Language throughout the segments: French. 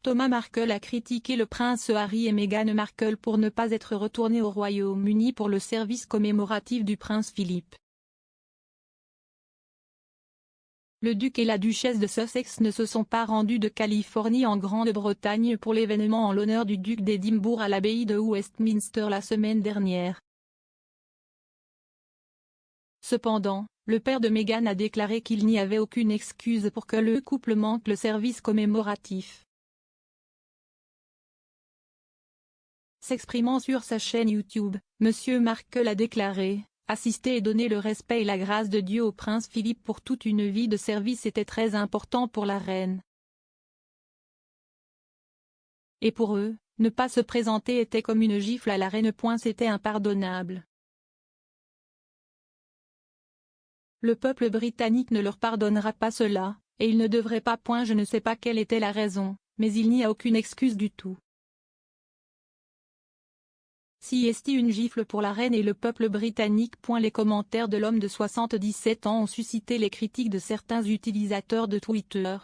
Thomas Markle a critiqué le prince Harry et Meghan Markle pour ne pas être retournés au Royaume-Uni pour le service commémoratif du prince Philippe. Le duc et la duchesse de Sussex ne se sont pas rendus de Californie en Grande-Bretagne pour l'événement en l'honneur du duc d'Édimbourg à l'abbaye de Westminster la semaine dernière. Cependant, le père de Meghan a déclaré qu'il n'y avait aucune excuse pour que le couple manque le service commémoratif. S'exprimant sur sa chaîne YouTube, M. Markle a déclaré: assister et donner le respect et la grâce de Dieu au prince Philippe pour toute une vie de service était très important pour la reine. Et pour eux, ne pas se présenter était comme une gifle à la reine. C'était impardonnable. Le peuple britannique ne leur pardonnera pas cela, et ils ne devraient pas. Je ne sais pas quelle était la raison, mais il n'y a aucune excuse du tout. Si est une gifle pour la reine et le peuple britannique. Les commentaires de l'homme de 77 ans ont suscité les critiques de certains utilisateurs de Twitter.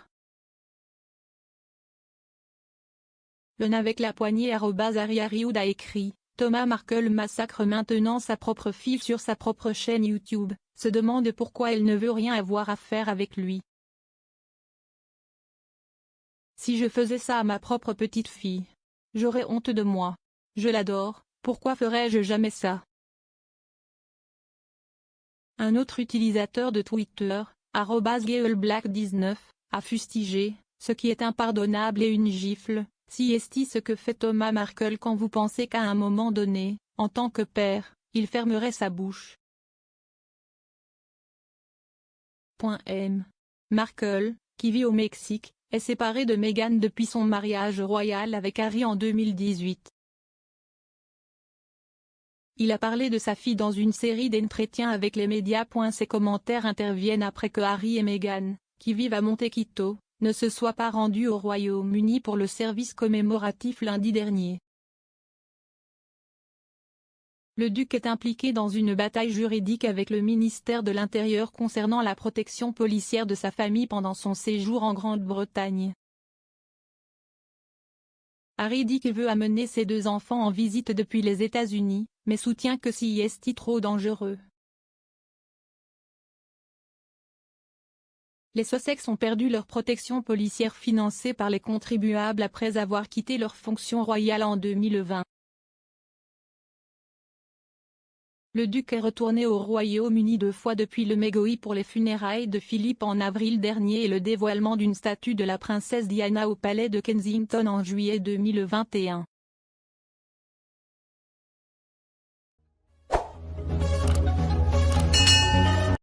Le avec la poignée @Harry Harrywood a écrit: Thomas Markle massacre maintenant sa propre fille sur sa propre chaîne YouTube, se demande pourquoi elle ne veut rien avoir à faire avec lui. Si je faisais ça à ma propre petite fille, j'aurais honte de moi. Je l'adore, pourquoi ferais-je jamais ça? Un autre utilisateur de Twitter, @GailBlack19, a fustigé: ce qui est impardonnable et une gifle. Si est ce que fait Thomas Markle quand vous pensez qu'à un moment donné, en tant que père, il fermerait sa bouche. M. Markle, qui vit au Mexique, est séparé de Meghan depuis son mariage royal avec Harry en 2018. Il a parlé de sa fille dans une série d'entretiens avec les médias. Ces commentaires interviennent après que Harry et Meghan, qui vivent à Montecito, ne se soient pas rendus au Royaume-Uni pour le service commémoratif lundi dernier. Le duc est impliqué dans une bataille juridique avec le ministère de l'Intérieur concernant la protection policière de sa famille pendant son séjour en Grande-Bretagne. Harry dit qu'il veut amener ses 2 enfants en visite depuis les États-Unis, mais soutient que c'est trop dangereux. Les Sussex ont perdu leur protection policière financée par les contribuables après avoir quitté leur fonction royale en 2020. Le duc est retourné au Royaume-Uni 2 fois depuis le mégoï pour les funérailles de Philippe en avril dernier et le dévoilement d'une statue de la princesse Diana au palais de Kensington en juillet 2021.